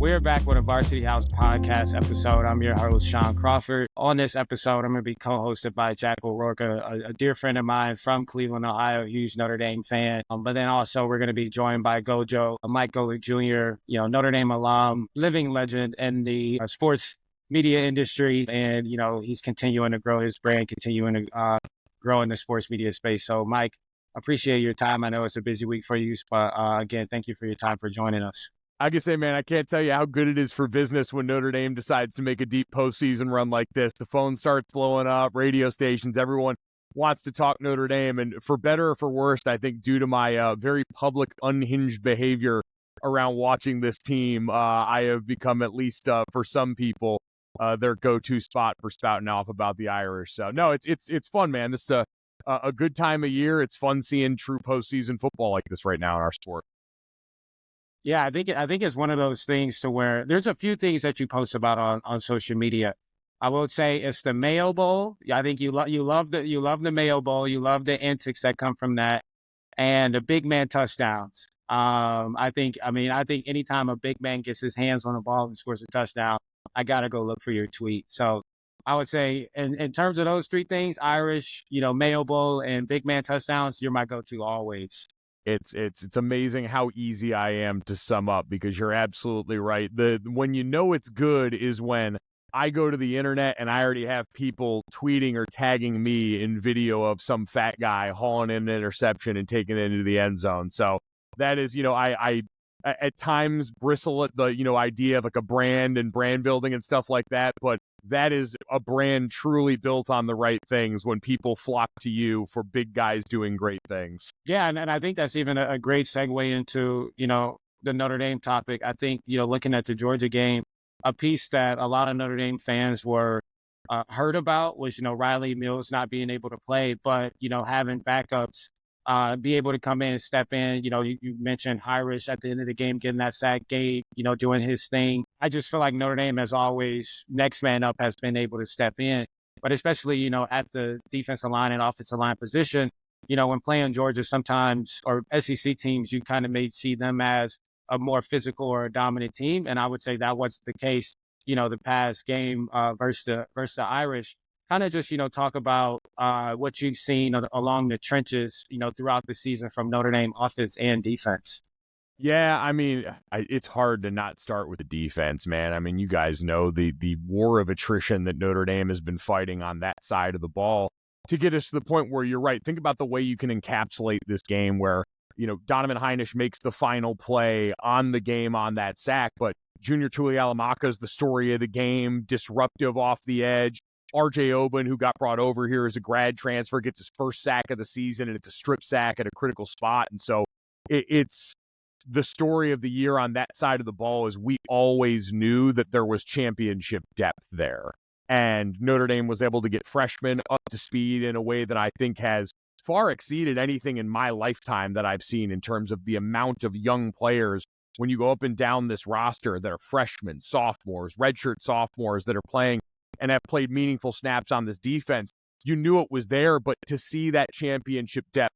We're back with a Varsity House podcast episode. I'm your host, Shaun Crawford. On this episode, I'm going to be co-hosted by Jackal Roa, a dear friend of mine from Cleveland, Ohio, huge Notre Dame fan. But then also we're going to be joined by Gojo, Mike Golic Jr., Notre Dame alum, living legend in the sports media industry. And, he's continuing to grow his brand, continuing to grow in the sports media space. So, Mike, appreciate your time. I know it's a busy week for you, but again, thank you for your time for joining us. I can say, man, I can't tell you how good it is for business when Notre Dame decides to make a deep postseason run like this. The phone starts blowing up, radio stations, everyone wants to talk Notre Dame. And for better or for worse, I think due to my very public, unhinged behavior around watching this team, I have become, at least for some people, their go-to spot for spouting off about the Irish. So, no, it's fun, man. This is a good time of year. It's fun seeing true postseason football like this right now in our sport. Yeah, I think it's one of those things to where there's a few things that you post about on social media. I would say it's the Mayo Bowl. I think you love the Mayo Bowl. You love the antics that come from that, and the big man touchdowns. I think anytime a big man gets his hands on the ball and scores a touchdown, I gotta go look for your tweet. So I would say in terms of those three things, Irish, Mayo Bowl and big man touchdowns, you're my go-to always. It's amazing how easy I am to sum up, because you're absolutely right. When it's good is when I go to the internet and I already have people tweeting or tagging me in video of some fat guy hauling in an interception and taking it into the end zone. So that is, I at times bristle at the, idea of like a brand and brand building and stuff like that. But that is a brand truly built on the right things when people flock to you for big guys doing great things. Yeah, and I think that's even a great segue into, the Notre Dame topic. I think, looking at the Georgia game, a piece that a lot of Notre Dame fans were heard about was, Riley Mills not being able to play, but, having backups be able to come in and step in. You mentioned Irish at the end of the game, getting that sack, Gabe, doing his thing. I just feel like Notre Dame has always, next man up, has been able to step in. But especially, at the defensive line and offensive line position, when playing Georgia sometimes, or SEC teams, you kind of may see them as a more physical or a dominant team. And I would say that was the case, the past game versus the Irish. Kind of just, talk about what you've seen along the trenches, throughout the season from Notre Dame offense and defense. Yeah, I mean, it's hard to not start with the defense, man. I mean, you guys know the war of attrition that Notre Dame has been fighting on that side of the ball to get us to the point where you're right. Think about the way you can encapsulate this game where, Donovan Heinisch makes the final play on the game on that sack, but Junior Tuihalamaka is the story of the game, disruptive off the edge. RJ Oben, who got brought over here as a grad transfer, gets his first sack of the season, and it's a strip sack at a critical spot. And so it's the story of the year on that side of the ball. Is we always knew that there was championship depth there. And Notre Dame was able to get freshmen up to speed in a way that I think has far exceeded anything in my lifetime that I've seen in terms of the amount of young players when you go up and down this roster that are freshmen, sophomores, redshirt sophomores that are playing and have played meaningful snaps on this defense. You knew it was there, but to see that championship depth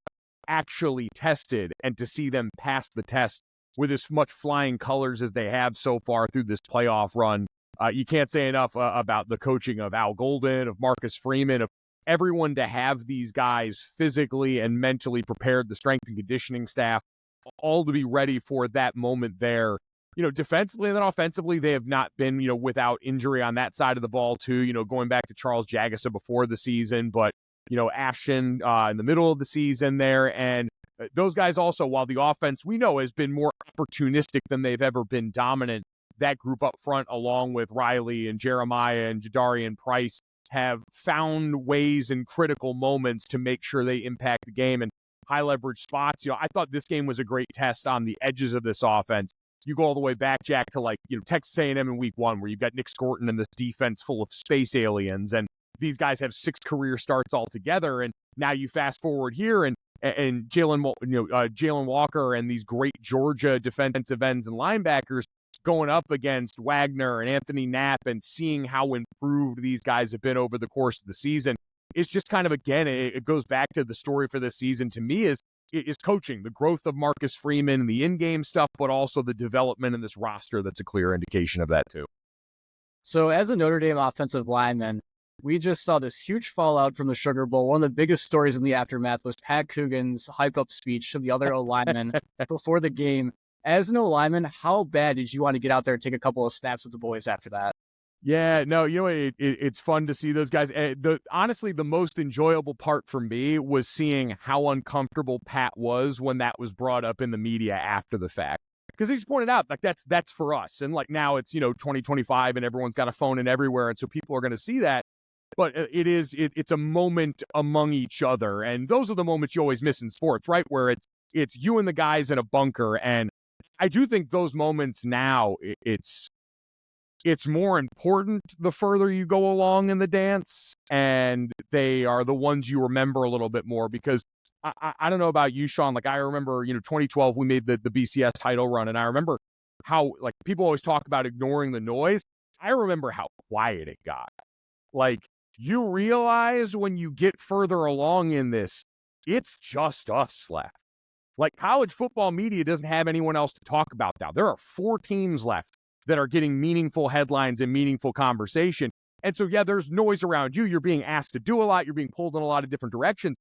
actually tested and to see them pass the test with as much flying colors as they have so far through this playoff run, you can't say enough about the coaching of Al Golden, of Marcus Freeman, of everyone to have these guys physically and mentally prepared, the strength and conditioning staff, all to be ready for that moment there. Defensively and then offensively, they have not been, without injury on that side of the ball too, going back to Charles Jagisa before the season, but, Ashton in the middle of the season there. And those guys also, while the offense we know has been more opportunistic than they've ever been dominant, that group up front, along with Riley and Jeremiah and Jadarian Price, have found ways in critical moments to make sure they impact the game and high leverage spots. I thought this game was a great test on the edges of this offense. You go all the way back, Jack, to Texas A&M in week 1, where you've got Nick Scorton and this defense full of space aliens, and these guys have 6 career starts altogether. And now you fast forward here, and Jalen Walker and these great Georgia defensive ends and linebackers going up against Wagner and Anthony Knapp, and seeing how improved these guys have been over the course of the season. It's just kind of, again, it goes back to the story for this season to me is is coaching, the growth of Marcus Freeman and the in-game stuff, but also the development in this roster that's a clear indication of that too. So as a Notre Dame offensive lineman, we just saw this huge fallout from the Sugar Bowl. One of the biggest stories in the aftermath was Pat Coogan's hype-up speech to the other O-linemen before the game. As an O-lineman, how bad did you want to get out there and take a couple of snaps with the boys after that? Yeah, no, it's fun to see those guys. Honestly, the most enjoyable part for me was seeing how uncomfortable Pat was when that was brought up in the media after the fact. Because he's pointed out, like, that's for us. And, like, now it's, 2025 and everyone's got a phone and everywhere. And so people are going to see that. But it's a moment among each other. And those are the moments you always miss in sports, right? Where it's you and the guys in a bunker. And I do think those moments now, it's more important the further you go along in the dance, and they are the ones you remember a little bit more. Because I don't know about you, Sean, like I remember, 2012, we made the BCS title run, and I remember how, like, people always talk about ignoring the noise. I remember how quiet it got. Like, you realize when you get further along in this, it's just us left. Like, college football media doesn't have anyone else to talk about now. There are 4 teams left that are getting meaningful headlines and meaningful conversation. And so, yeah, there's noise around you. You're being asked to do a lot. You're being pulled in a lot of different directions.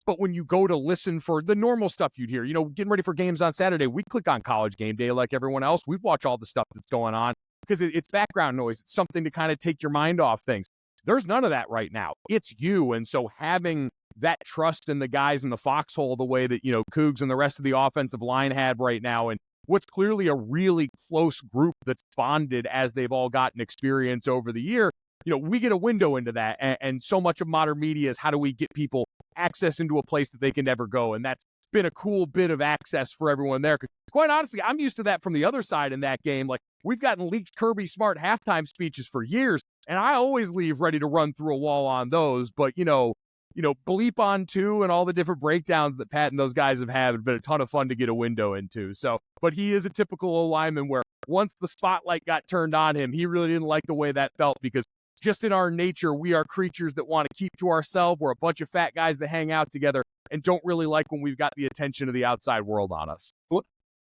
But when you go to listen for the normal stuff you'd hear, getting ready for games on Saturday, we click on College Game Day like everyone else. We watch all the stuff that's going on because it's background noise. It's something to kind of take your mind off things. There's none of that right now. It's you. And so having that trust in the guys in the foxhole the way that, Cougs and the rest of the offensive line had right now, and what's clearly a really close group that's bonded as they've all gotten experience over the year, we get a window into that. And so much of modern media is how do we get people access into a place that they can never go? And that's been a cool bit of access for everyone there. Because quite honestly, I'm used to that from the other side in that game. Like, we've gotten leaked Kirby Smart halftime speeches for years, and I always leave ready to run through a wall on those. But, Bleep on 2 and all the different breakdowns that Pat and those guys have had have been a ton of fun to get a window into. So, but he is a typical O-lineman where once the spotlight got turned on him, he really didn't like the way that felt, because just in our nature, we are creatures that want to keep to ourselves. We're a bunch of fat guys that hang out together and don't really like when we've got the attention of the outside world on us.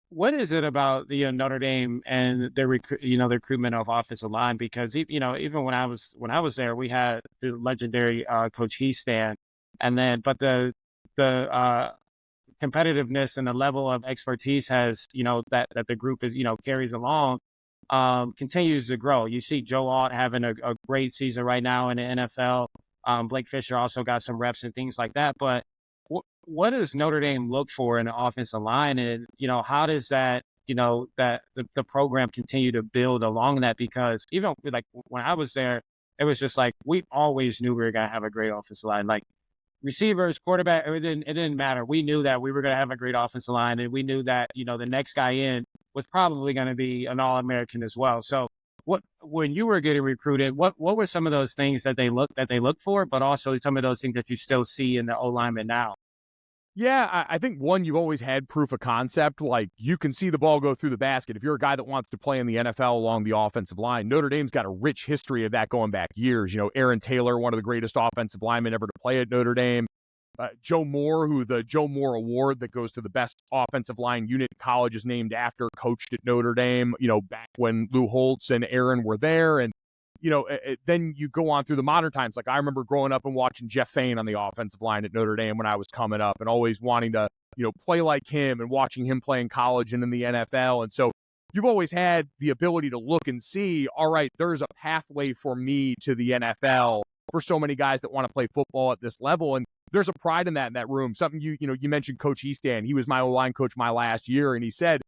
What is it about the Notre Dame and the recruitment of offensive line? Because even when I was there, we had the legendary Coach Heastan, but the competitiveness and the level of expertise has that the group is carries along continues to grow. You see Joe Alt having a great season right now in the NFL. Blake Fisher also got some reps and things like that. But what does Notre Dame look for in the offensive line? And, how does that, that the program continue to build along that? Because even like when I was there, it was just like, we always knew we were going to have a great offensive line. Like receivers, quarterback, it didn't matter. We knew that we were going to have a great offensive line, and we knew that, the next guy in was probably going to be an All-American as well. So when you were getting recruited, what were some of those things that they look for, but also some of those things that you still see in the O-lineman now? Yeah, I think, one, you've always had proof of concept. Like, you can see the ball go through the basket. If you're a guy that wants to play in the NFL along the offensive line, Notre Dame's got a rich history of that going back years. Aaron Taylor, one of the greatest offensive linemen ever to play at Notre Dame. Joe Moore, who the Joe Moore Award that goes to the best offensive line unit in college is named after, coached at Notre Dame, back when Lou Holtz and Aaron were there. And, then you go on through the modern times. Like, I remember growing up and watching Jeff Fain on the offensive line at Notre Dame when I was coming up, and always wanting to, play like him, and watching him play in college and in the NFL. And so you've always had the ability to look and see, all right, there's a pathway for me to the NFL for so many guys that want to play football at this level. And there's a pride in that room. Something you mentioned Coach Heastan. He was my O-line coach my last year, and he said,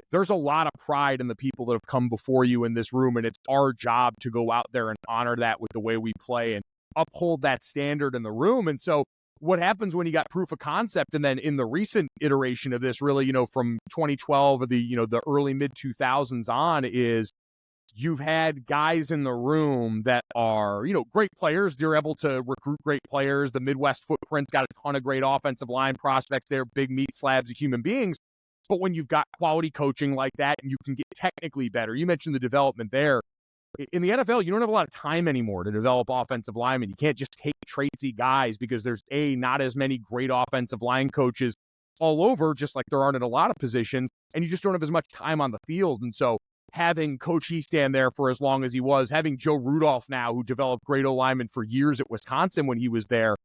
there's a lot of pride in the people that have come before you in this room, and it's our job to go out there and honor that with the way we play and uphold that standard in the room. And so what happens when you got proof of concept, and then in the recent iteration of this, really, from 2012 or the early mid-2000s on, is you've had guys in the room that are, great players. They're able to recruit great players. The Midwest footprint's got a ton of great offensive line prospects. They're big meat slabs of human beings. But when you've got quality coaching like that, and you can get technically better, you mentioned the development there. In the NFL, you don't have a lot of time anymore to develop offensive linemen. You can't just take traitsy guys, because there's not as many great offensive line coaches all over, just like there aren't in a lot of positions, and you just don't have as much time on the field. And so having Coach Easton there for as long as he was, having Joe Rudolph now, who developed great O-linemen for years at Wisconsin when he was there,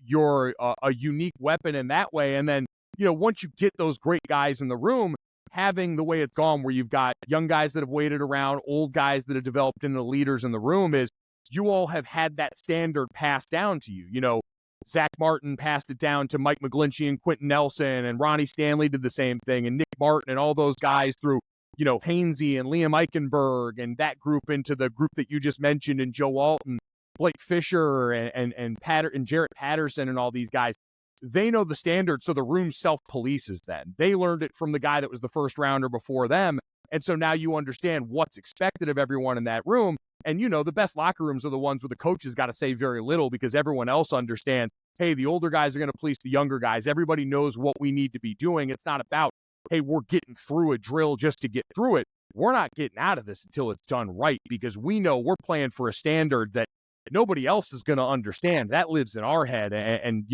you're a unique weapon in that way. And then, once you get those great guys in the room, having the way it's gone where you've got young guys that have waited around, old guys that have developed into leaders in the room, is you all have had that standard passed down to you. Zach Martin passed it down to Mike McGlinchey and Quentin Nelson, and Ronnie Stanley did the same thing, and Nick Martin and all those guys through, Hainsey and Liam Eichenberg and that group into the group that you just mentioned, and Joe Alton, Blake Fisher and Jarrett Patterson and all these guys. They know the standard, so the room self-polices then. They learned it from the guy that was the first rounder before them, and so now you understand what's expected of everyone in that room. And, the best locker rooms are the ones where the coaches got to say very little because everyone else understands, hey, the older guys are going to police the younger guys. Everybody knows what we need to be doing. It's not about, hey, we're getting through a drill just to get through it. We're not getting out of this until it's done right because we know we're playing for a standard that nobody else is going to understand. That lives in our head. And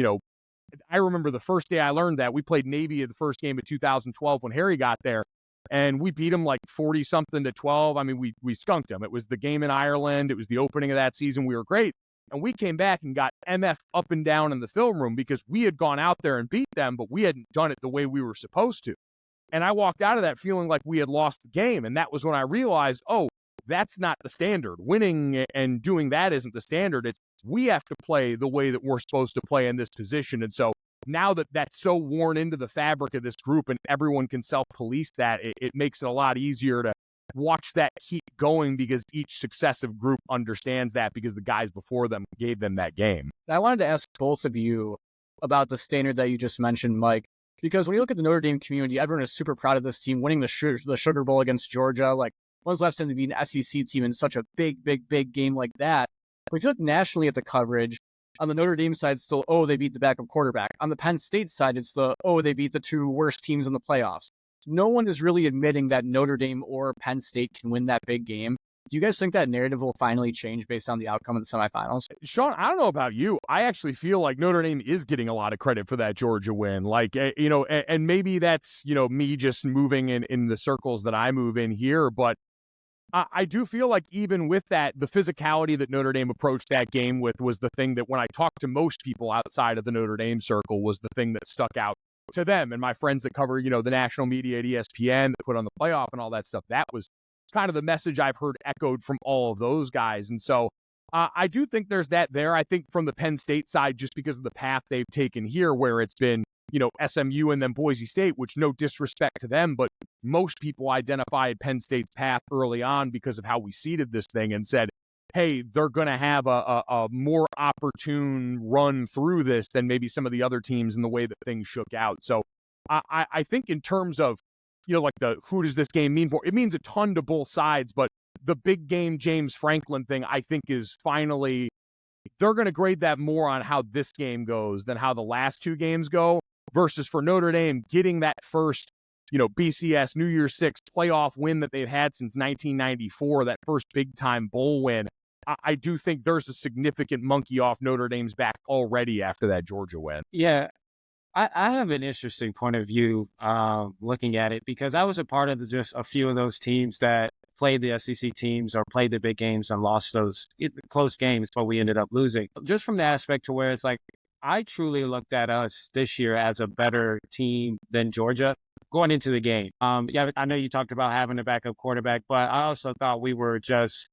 I remember the first day I learned that. We played Navy at the first game of 2012 when Harry got there. And we beat them like 40-something to 12. I mean, we skunked them. It was the game in Ireland. It was the opening of that season. We were great. And we came back and got MF up and down in the film room because we had gone out there and beat them, but we hadn't done it the way we were supposed to. And I walked out of that feeling like we had lost the game. And that was when I realized, oh, that's not the standard. Winning and doing that isn't the standard. It's we have to play the way that we're supposed to play in this position. And so now that that's so worn into the fabric of this group and everyone can self-police that, it makes it a lot easier to watch that keep going because each successive group understands that because the guys before them gave them that game. I wanted to ask both of you about the standard that you just mentioned, Mike, because when you look at the Notre Dame community, everyone is super proud of this team winning the Sugar Bowl against Georgia. Like, when's the last time to be an SEC team in such a big game like that? But if you look nationally at the coverage, on the Notre Dame side, it's still, oh, they beat the backup quarterback. On the Penn State side, it's they beat the two worst teams in the playoffs. No one is really admitting that Notre Dame or Penn State can win that big game. Do you guys think that narrative will finally change based on the outcome of the semifinals? Sean, I don't know about you. I actually feel like Notre Dame is getting a lot of credit for that Georgia win. Like, and maybe that's, me just moving in the circles that I move in here, but I do feel like even with that, the physicality that Notre Dame approached that game with was the thing that when I talked to most people outside of the Notre Dame circle was the thing that stuck out to them. And my friends that cover, the national media at ESPN that put on the playoff and all that stuff, that was kind of the message I've heard echoed from all of those guys. And so I do think there's that there. I think from the Penn State side, just because of the path they've taken here where it's been, SMU and then Boise State, which no disrespect to them, but most people identified Penn State's path early on because of how we seeded this thing and said, hey, they're going to have a more opportune run through this than maybe some of the other teams in the way that things shook out. So I think in terms of, like who does this game mean for? It means a ton to both sides, but the big game James Franklin thing, I think is finally, they're going to grade that more on how this game goes than how the last two games go versus for Notre Dame getting that first, BCS New Year's Six playoff win that they've had since 1994, that first big-time bowl win. I do think there's a significant monkey off Notre Dame's back already after that Georgia win. Yeah, I have an interesting point of view looking at it because I was a part of just a few of those teams that played the SEC teams or played the big games and lost those close games, but we ended up losing. Just from the aspect to where it's like, I truly looked at us this year as a better team than Georgia going into the game. Yeah, I know you talked about having a backup quarterback, but I also thought we were just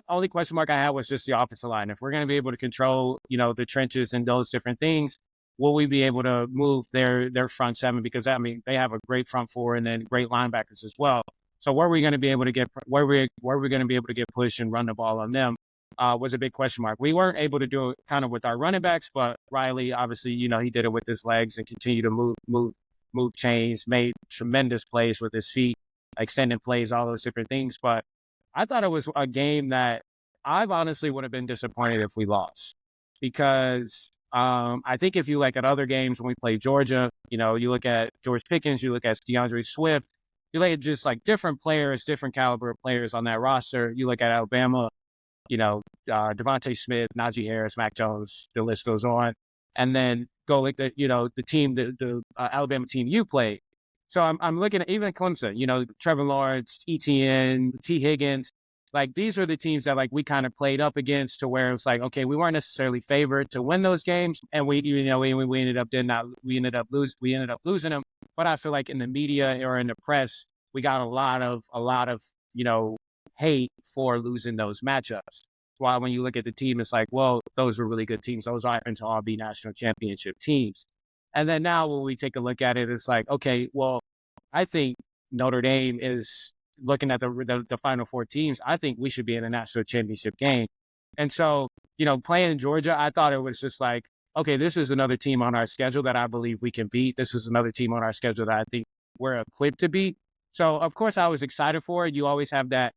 only question mark I had was just the offensive line. If we're going to be able to control, the trenches and those different things, will we be able to move their front seven? Because they have a great front four and then great linebackers as well. So where are we going to be able to get pushed and run the ball on them? Was a big question mark. We weren't able to do it kind of with our running backs, but Riley, obviously, he did it with his legs and continued to move chains, made tremendous plays with his feet, extended plays, all those different things. But I thought it was a game that I honestly would have been disappointed if we lost because I think if you look at other games when we played Georgia, you look at George Pickens, you look at DeAndre Swift, you look at just like different players, different caliber of players on that roster. You look at Alabama, Devontae Smith, Najee Harris, Mac Jones, the list goes on. And then Golic, the team, the Alabama team you played. So I'm looking at even Clemson, Trevor Lawrence, ETN, T. Higgins. Like, these are the teams that, like, we kind of played up against, to where it's like, okay, we weren't necessarily favored to win those games, and we ended up losing them. But I feel like in the media or in the press, we got a lot of hate for losing those matchups. While when you look at the team, it's like, well, those were really good teams. Those aren't to all be national championship teams. And then now when we take a look at it, it's like, okay, well, I think Notre Dame is looking at the Final Four teams. I think we should be in a national championship game. And so, playing Georgia, I thought it was just like, okay, this is another team on our schedule that I believe we can beat. This is another team on our schedule that I think we're equipped to beat. So, of course, I was excited for it. You always have that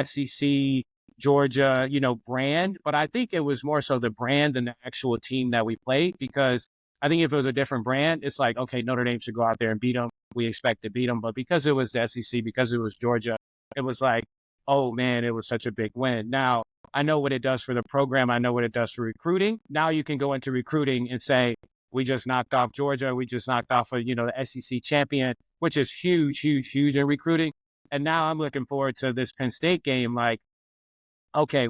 SEC Georgia, brand. But I think it was more so the brand than the actual team that we played, because I think if it was a different brand, it's like, okay, Notre Dame should go out there and beat them. We expect to beat them. But because it was the SEC, because it was Georgia, it was like, oh, man, it was such a big win. Now, I know what it does for the program. I know what it does for recruiting. Now you can go into recruiting and say, we just knocked off Georgia. We just knocked off the SEC champion, which is huge, huge, huge in recruiting. And now I'm looking forward to this Penn State game. Like, okay,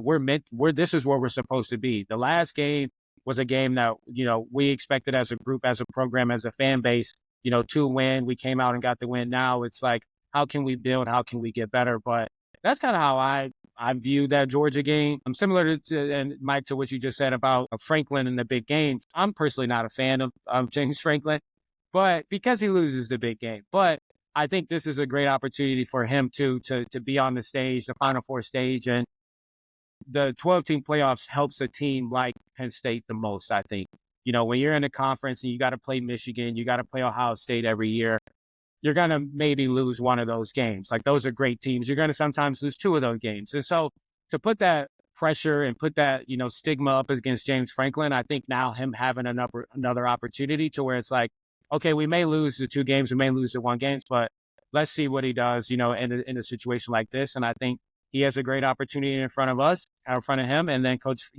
this is where we're supposed to be. The last game was a game that, we expected as a group, as a program, as a fan base, to win. We came out and got the win. Now it's like, how can we build? How can we get better? But that's kind of how I view that Georgia game. I'm similar and Mike, to what you just said about Franklin and the big games. I'm personally not a fan of James Franklin, but because he loses the big game. But I think this is a great opportunity for him to be on the stage, the Final Four stage, and the 12-team playoffs helps a team like Penn State the most, I think. When you're in a conference and you got to play Michigan, you got to play Ohio State every year, you're going to maybe lose one of those games. Like, those are great teams. You're going to sometimes lose two of those games. And so to put that pressure and put that, stigma up against James Franklin, I think now him having another opportunity to where it's like, okay, we may lose the two games, we may lose the one game, but let's see what he does, in a situation like this. And I think he has a great opportunity in front of him. And then Coach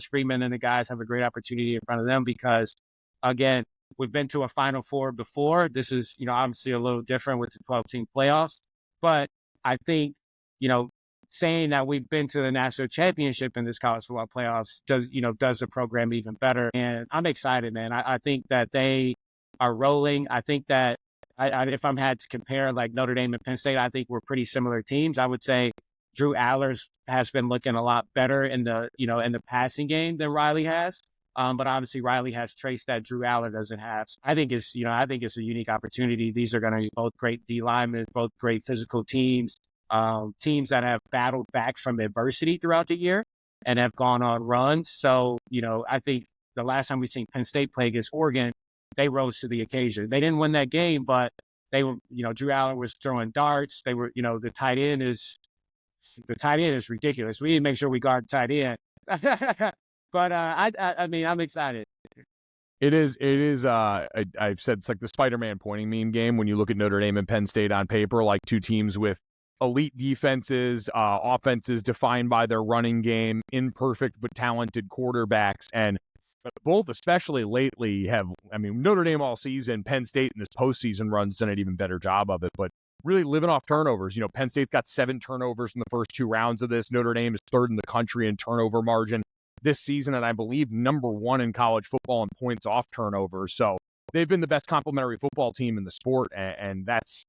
Freeman and the guys have a great opportunity in front of them, because, again, we've been to a Final Four before. This is, obviously a little different with the 12-team playoffs. But I think, saying that we've been to the national championship in this college football playoffs does the program even better. And I'm excited, man. I think that they are rolling. I think that if I'm had to compare like Notre Dame and Penn State, I think we're pretty similar teams. I would say Drew Allar has been looking a lot better in the passing game than Riley has. But obviously Riley has traits that Drew Allar doesn't have. I think it's a unique opportunity. These are going to be both great D linemen, both great physical teams, teams that have battled back from adversity throughout the year and have gone on runs. So, I think the last time we've seen Penn State play against Oregon, they rose to the occasion. They didn't win that game, but they were, Drew Allar was throwing darts. They were, the tight end is ridiculous. We need to make sure we guard tight end. But I mean, I'm excited. It is. I've said it's like the Spider-Man pointing meme game when you look at Notre Dame and Penn State on paper, like two teams with elite defenses, offenses defined by their running game, imperfect but talented quarterbacks, and both, especially lately, Notre Dame all season, Penn State in this postseason run's done an even better job of it, but really living off turnovers. Penn State's got 7 turnovers in the first 2 rounds of this. Notre Dame is 3rd in the country in turnover margin this season, and I believe number 1 in college football in points off turnovers. So they've been the best complementary football team in the sport, and that's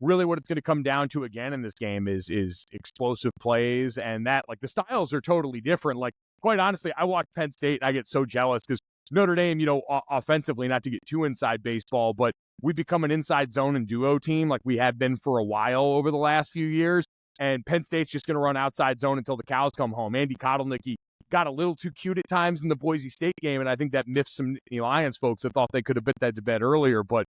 really what it's going to come down to again in this game is explosive plays, and that, like, the styles are totally different. Like, quite honestly, I watch Penn State and I get so jealous because Notre Dame, offensively, not to get too inside baseball, but we've become an inside zone and duo team like we have been for a while over the last few years, and Penn State's just going to run outside zone until the cows come home. Andy Kotelnicki got a little too cute at times in the Boise State game, and I think that miffed some Lions folks that thought they could have put that to bed earlier, but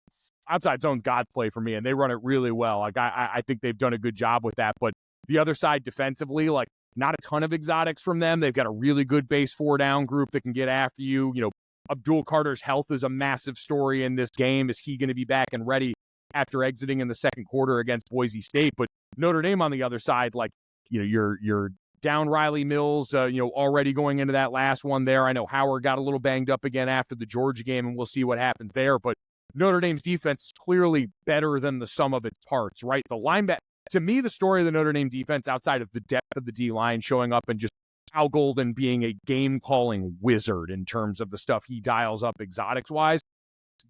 outside zone's God's play for me, and they run it really well. Like, I think they've done a good job with that, but the other side defensively, like, not a ton of exotics from them. They've got a really good base 4-down group that can get after you. Abdul Carter's health is a massive story in this game. Is he going to be back and ready after exiting in the second quarter against Boise State? But Notre Dame on the other side, like, your down Riley Mills, already going into that last one there. I know Howard got a little banged up again after the Georgia game, and we'll see what happens there. But Notre Dame's defense is clearly better than the sum of its parts, right? The linebacker, to me, the story of the Notre Dame defense, outside of the depth of the D-line showing up and just Al Golden being a game-calling wizard in terms of the stuff he dials up exotics-wise,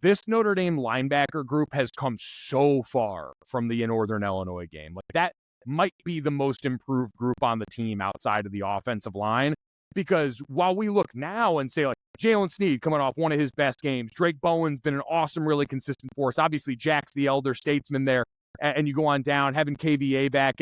this Notre Dame linebacker group has come so far from the Northern Illinois game. Like, that might be the most improved group on the team outside of the offensive line, because while we look now and say, like, Jalen Sneed coming off one of his best games, Drake Bowen's been an awesome, really consistent force. Obviously, Jack's the elder statesman there, and you go on down, having KVA back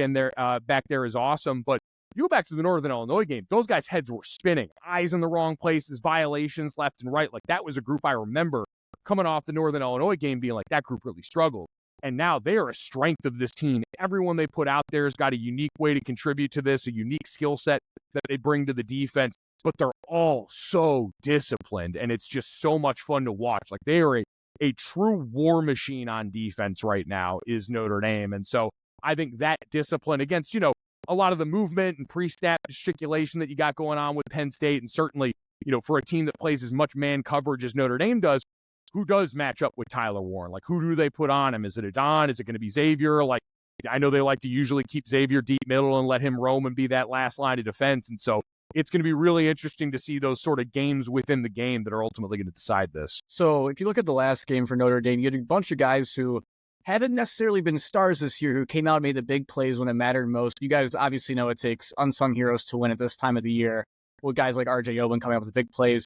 there is awesome. But you go back to the Northern Illinois game, those guys' heads were spinning, eyes in the wrong places, violations left and right. Like, that was a group I remember coming off the Northern Illinois game being like, that group really struggled. And now they are a strength of this team. Everyone they put out there has got a unique way to contribute to this, a unique skill set that they bring to the defense, but they're all so disciplined, and it's just so much fun to watch. Like, they are a true war machine on defense right now is Notre Dame. And so I think that discipline against, a lot of the movement and pre-snap gesticulation that you got going on with Penn State, and certainly, for a team that plays as much man coverage as Notre Dame does, who does match up with Tyler Warren? Like, who do they put on him? Is it Adon? Is it going to be Xavier? Like, I know they like to usually keep Xavier deep middle and let him roam and be that last line of defense. And so it's going to be really interesting to see those sort of games within the game that are ultimately going to decide this. So if you look at the last game for Notre Dame, you had a bunch of guys who haven't necessarily been stars this year, who came out and made the big plays when it mattered most. You guys obviously know it takes unsung heroes to win at this time of the year, with guys like RJ Owen coming up with the big plays.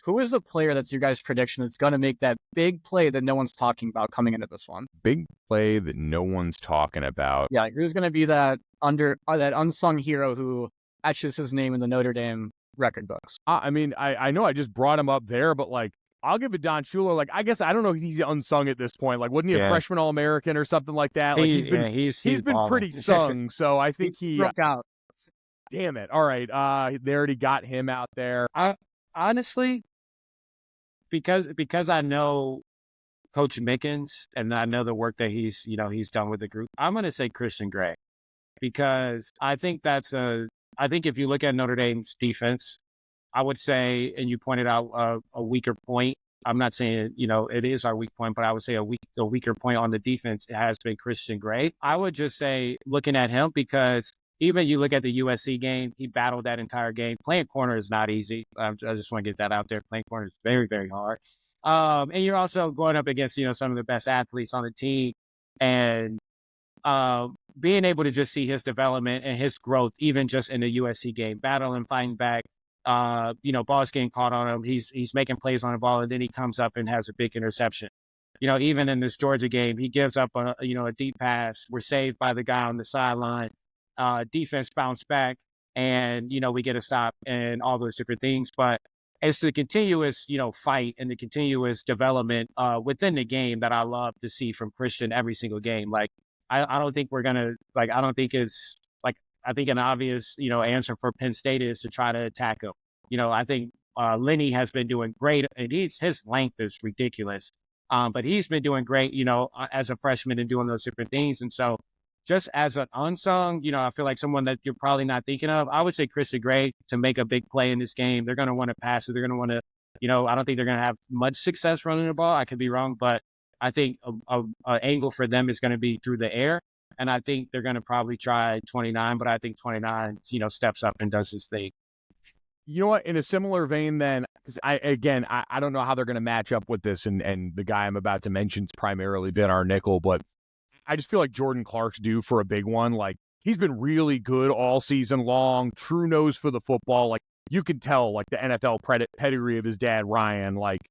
Who is the player that's your guys' prediction that's going to make that big play that no one's talking about coming into this one? Big play that no one's talking about. Yeah, who's going to be that unsung hero who etches his name in the Notre Dame record books? I know I just brought him up there, but like, I'll give it Don Schuler. Like, I guess I don't know if he's unsung at this point. Like, wasn't he a freshman All-American or something like that? Like, he's been pretty sung. So I think he broke out. Damn it! All right, they already got him out there. Honestly, because I know Coach Mickens and I know the work that he's done with the group, I'm going to say Christian Gray, because I think I think if you look at Notre Dame's defense, I would say, and you pointed out a weaker point. I'm not saying, it is our weak point, but I would say a weaker point on the defense has been Christian Gray. I would just say, looking at him, because even you look at the USC game, he battled that entire game. Playing corner is not easy. I just want to get that out there. Playing corner is very, very hard. And you're also going up against, some of the best athletes on the team. And being able to just see his development and his growth, even just in the USC game, battling, fighting back, ball's getting caught on him. He's making plays on the ball, and then he comes up and has a big interception. Even in this Georgia game, he gives up a deep pass. We're saved by the guy on the sideline. Defense bounced back, and we get a stop and all those different things. But it's the continuous fight and the continuous development within the game that I love to see from Christian every single game. Like, I don't think we're gonna I don't think it's like, I think an obvious answer for Penn State is to try to attack him. I think Lenny has been doing great, and his length is ridiculous. But he's been doing great as a freshman and doing those different things. And so, just as an unsung, I feel like someone that you're probably not thinking of, I would say Christian Gray to make a big play in this game. They're going to want to pass it. They're going to want to, I don't think they're going to have much success running the ball. I could be wrong, but I think an angle for them is going to be through the air. And I think they're going to probably try 29, but I think 29, steps up and does his thing. You know what? In a similar vein, then, because I don't know how they're going to match up with this, and the guy I'm about to mention's primarily been our nickel, but I just feel like Jordan Clark's due for a big one. Like, he's been really good all season long, true nose for the football. Like, you can tell, like, the NFL pedigree of his dad, Ryan, like,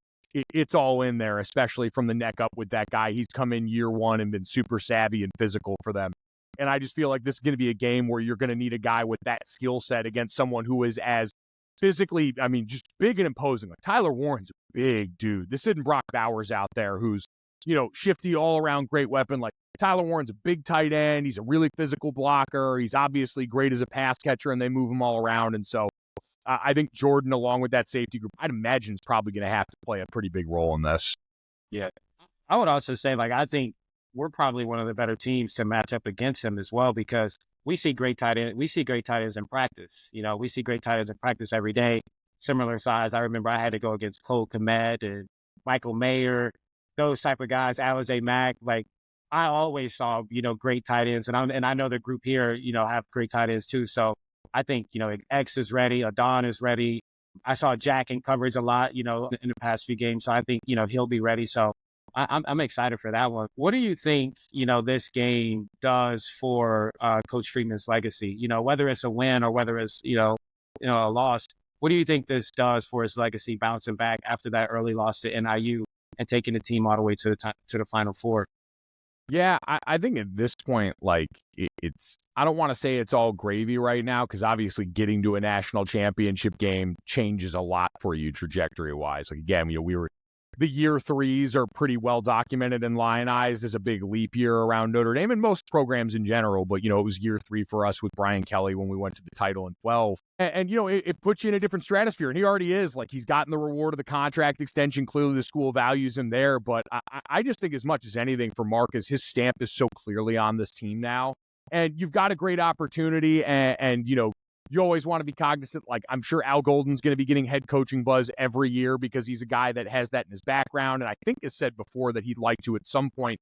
it's all in there, especially from the neck up with that guy. He's come in year one and been super savvy and physical for them. And I just feel like this is going to be a game where you're going to need a guy with that skill set against someone who is as physically, just big and imposing. Like, Tyler Warren's a big dude. This isn't Brock Bowers out there who's, shifty all-around great weapon. Like, Tyler Warren's a big tight end. He's a really physical blocker. He's obviously great as a pass catcher, and they move him all around. And so I think Jordan, along with that safety group, I'd imagine is probably going to have to play a pretty big role in this. Yeah. I would also say, I think we're probably one of the better teams to match up against him as well, because we see great tight ends. We see great tight ends in practice. We see great tight ends in practice every day, similar size. I remember I had to go against Cole Kmet and Michael Mayer, those type of guys, Alize Mack. Like, I always saw, great tight ends. And I know the group here, have great tight ends too. So I think, X is ready. Adon is ready. I saw Jack in coverage a lot, in the past few games. So I think, he'll be ready. So I'm excited for that one. What do you think, this game does for Coach Freeman's legacy? Whether it's a win or whether it's, a loss, what do you think this does for his legacy bouncing back after that early loss to NIU and taking the team all the way to the Final Four? Yeah, I think at this point, like, it's, I don't want to say it's all gravy right now, because obviously getting to a national championship game changes a lot for you trajectory-wise. Like, again, the year threes are pretty well documented and lionized as a big leap year around Notre Dame and most programs in general. But, it was year 3 for us with Brian Kelly when we went to the title in 12. And it puts you in a different stratosphere. And he already is. Like, he's gotten the reward of the contract extension. Clearly, the school values him there. But I just think as much as anything for Marcus, his stamp is so clearly on this team now. And you've got a great opportunity. And you always want to be cognizant. Like, I'm sure Al Golden's going to be getting head coaching buzz every year because he's a guy that has that in his background. And I think has said before that he'd like to at some point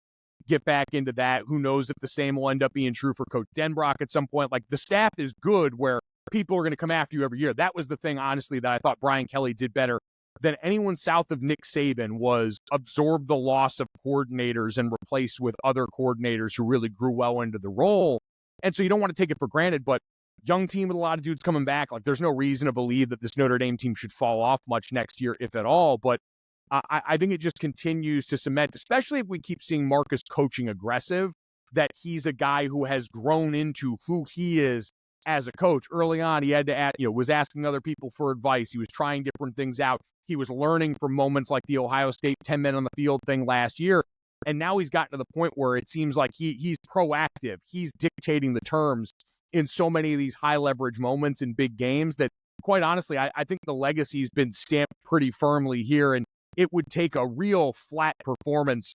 get back into that. Who knows if the same will end up being true for Coach Denbrock at some point. Like, the staff is good where people are going to come after you every year. That was the thing, honestly, that I thought Brian Kelly did better than anyone south of Nick Saban, was absorb the loss of coordinators and replace with other coordinators who really grew well into the role. And so you don't want to take it for granted, but young team with a lot of dudes coming back. Like, there's no reason to believe that this Notre Dame team should fall off much next year, if at all. But I think it just continues to cement, especially if we keep seeing Marcus coaching aggressive, that he's a guy who has grown into who he is as a coach. Early on, he had to, was asking other people for advice. He was trying different things out. He was learning from moments like the Ohio State 10 men on the field thing last year. And now he's gotten to the point where it seems like he's proactive. He's dictating the terms in so many of these high leverage moments in big games that, quite honestly, I think the legacy's been stamped pretty firmly here. And it would take a real flat performance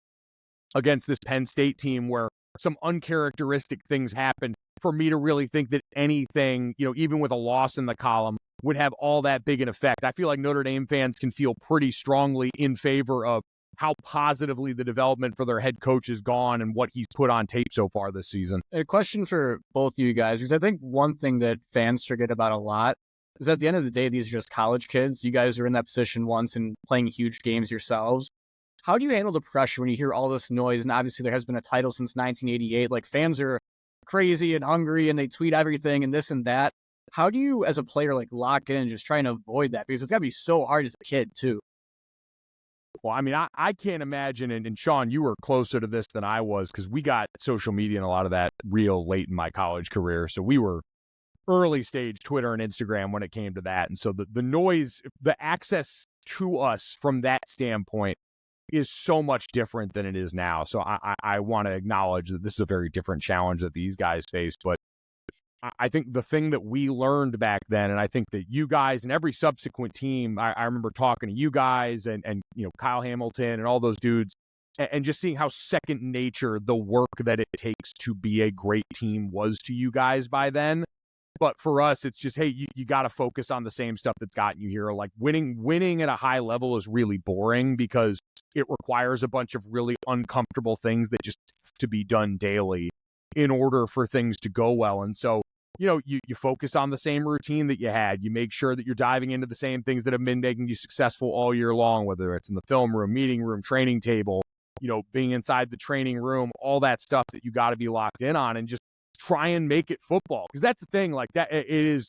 against this Penn State team where some uncharacteristic things happened for me to really think that anything, even with a loss in the column, would have all that big an effect. I feel like Notre Dame fans can feel pretty strongly in favor of how positively the development for their head coach has gone and what he's put on tape so far this season. A question for both you guys, because I think one thing that fans forget about a lot is at the end of the day, these are just college kids. You guys are in that position once and playing huge games yourselves. How do you handle the pressure when you hear all this noise? And obviously there has been a title since 1988. Like, fans are crazy and hungry and they tweet everything and this and that. How do you, as a player, like, lock in and just try and avoid that? Because it's got to be so hard as a kid too. Well, I mean, I can't imagine, and Sean, you were closer to this than I was, because we got social media and a lot of that real late in my college career. So we were early stage Twitter and Instagram when it came to that. And so the noise, the access to us from that standpoint is so much different than it is now. So I want to acknowledge that this is a very different challenge that these guys face. But I think the thing that we learned back then, and I think that you guys and every subsequent team, I remember talking to you guys and Kyle Hamilton and all those dudes, and just seeing how second nature the work that it takes to be a great team was to you guys by then. But for us, it's just, hey, you got to focus on the same stuff that's gotten you here. Like, winning at a high level is really boring because it requires a bunch of really uncomfortable things that just have to be done daily in order for things to go well. And so, you focus on the same routine that you had. You make sure that you're diving into the same things that have been making you successful all year long, whether it's in the film room, meeting room, training table, being inside the training room, all that stuff that you got to be locked in on, and just try and make it football. Because that's the thing, like, that it is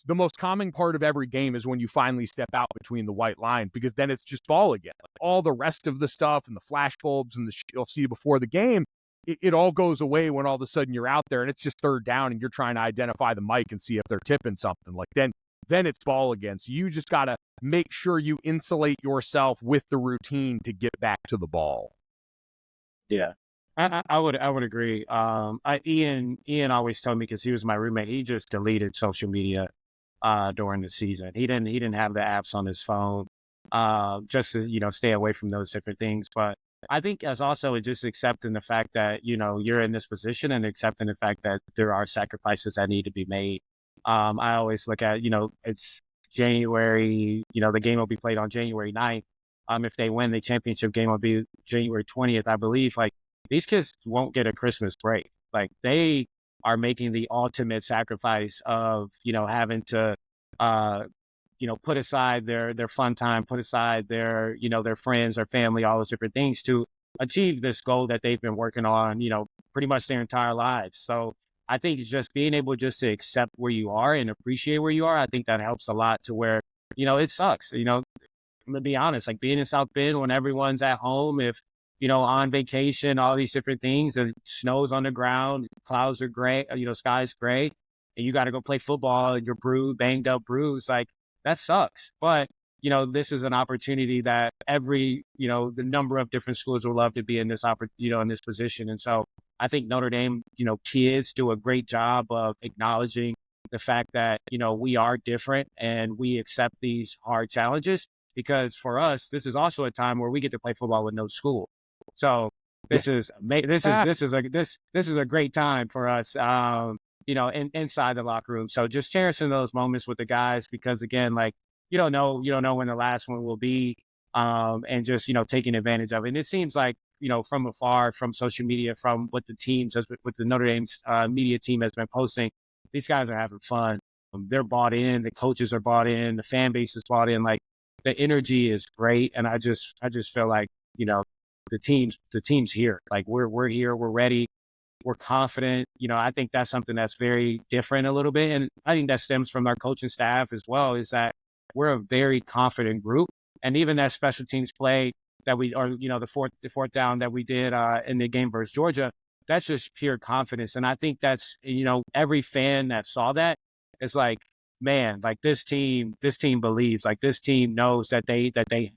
the most common part of every game is when you finally step out between the white line, because then it's just ball again. Like, all the rest of the stuff and the flash bulbs and the you'll see before the game, it all goes away when all of a sudden you're out there and it's just third down and you're trying to identify the mic and see if they're tipping something. Like, then it's ball again. So you just got to make sure you insulate yourself with the routine to get back to the ball. Yeah, I would agree. Ian always told me, because he was my roommate, he just deleted social media during the season. He didn't have the apps on his phone just to stay away from those different things. But I think as also just accepting the fact that, you're in this position and accepting the fact that there are sacrifices that need to be made. I always look at, it's January, the game will be played on January 9th. If they win, the championship game will be January 20th, I believe. Like, these kids won't get a Christmas break. Like, they are making the ultimate sacrifice of, having to, put aside their fun time, put aside their, their friends, their family, all those different things to achieve this goal that they've been working on, pretty much their entire lives. So I think it's just being able just to accept where you are and appreciate where you are. I think that helps a lot to where, it sucks, to be honest, like being in South Bend when everyone's at home, if, on vacation, all these different things, and snow's on the ground, clouds are gray, sky's gray, and you got to go play football and you're banged up, bruised, like that sucks. But, this is an opportunity that every, the number of different schools would love to be in this in this position. And so I think Notre Dame, kids do a great job of acknowledging the fact that, we are different and we accept these hard challenges, because for us, this is also a time where we get to play football with no school. So this is a great time for us, inside the locker room. So just cherishing those moments with the guys, because again, like, you don't know when the last one will be, and just, taking advantage of it. And it seems like, from afar, from social media, from what what the Notre Dame's media team has been posting, these guys are having fun. They're bought in, the coaches are bought in, the fan base is bought in. Like, the energy is great. And I just feel like, the team's here. Like, we're here, we're ready, we're confident. I think that's something that's very different a little bit. And I think that stems from our coaching staff as well, is that we're a very confident group. And even that special teams play that the fourth down that we did in the game versus Georgia, that's just pure confidence. And I think that's, every fan that saw that is like, man, like this team believes, like this team knows that they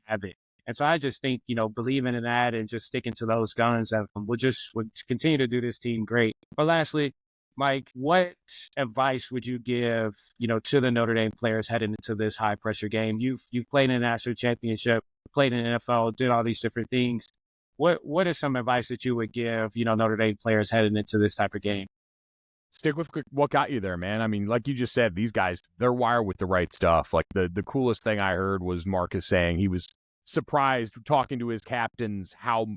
have it. And so I just think, believing in that and just sticking to those guns, would continue to do this team great. But lastly, Mike, what advice would you give, to the Notre Dame players heading into this high pressure game? You've played in a national championship, played in the NFL, did all these different things. What is some advice that you would give, Notre Dame players heading into this type of game? Stick with what got you there, man. I mean, like you just said, these guys, they're wired with the right stuff. Like the coolest thing I heard was Marcus saying he was surprised talking to his captains how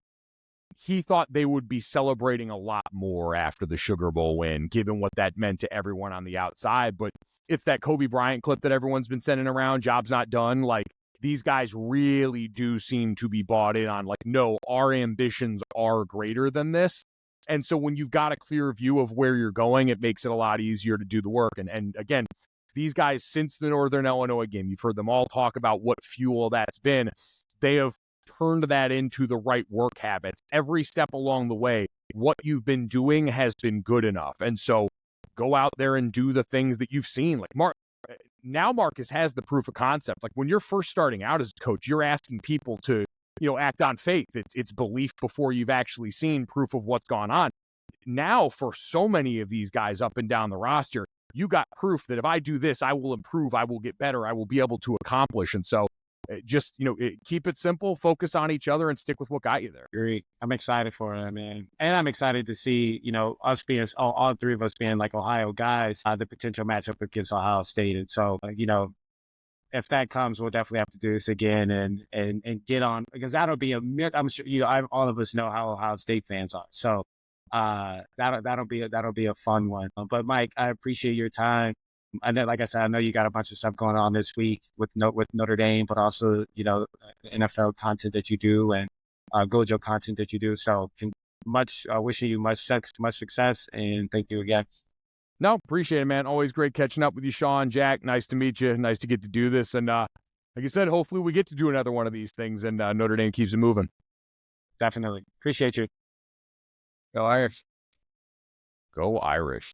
he thought they would be celebrating a lot more after the Sugar Bowl win, given what that meant to everyone on the outside. But it's that Kobe Bryant clip that everyone's been sending around, job's not done. Like, these guys really do seem to be bought in on, like, no, our ambitions are greater than this. And so when you've got a clear view of where you're going, it makes it a lot easier to do the work. And again, these guys, since the Northern Illinois game, you've heard them all talk about what fuel that's been. They have turned that into the right work habits. Every step along the way, what you've been doing has been good enough. And so go out there and do the things that you've seen. Like now Marcus has the proof of concept. Like, when you're first starting out as a coach, you're asking people to, act on faith. It's belief before you've actually seen proof of what's gone on. Now, for so many of these guys up and down the roster, you got proof that if I do this, I will improve, I will get better, I will be able to accomplish. And so just, keep it simple, focus on each other, and stick with what got you there. Great. I'm excited for it, man. And I'm excited to see, us being, all three of us being like Ohio guys, the potential matchup against Ohio State. And so, if that comes, we'll definitely have to do this again and get on, because that'll be I'm sure, all of us know how Ohio State fans are. So that'll be a fun one. But Mike, I appreciate your time. I know, like I said, I know you got a bunch of stuff going on this week with Notre Dame, but also, NFL content that you do and Gojo content that you do. So wishing you much success, and thank you again. No, appreciate it, man. Always great catching up with you, Sean, Jack. Nice to meet you. Nice to get to do this. And like I said, hopefully we get to do another one of these things, and Notre Dame keeps it moving. Definitely. Appreciate you. Go Irish. Go Irish.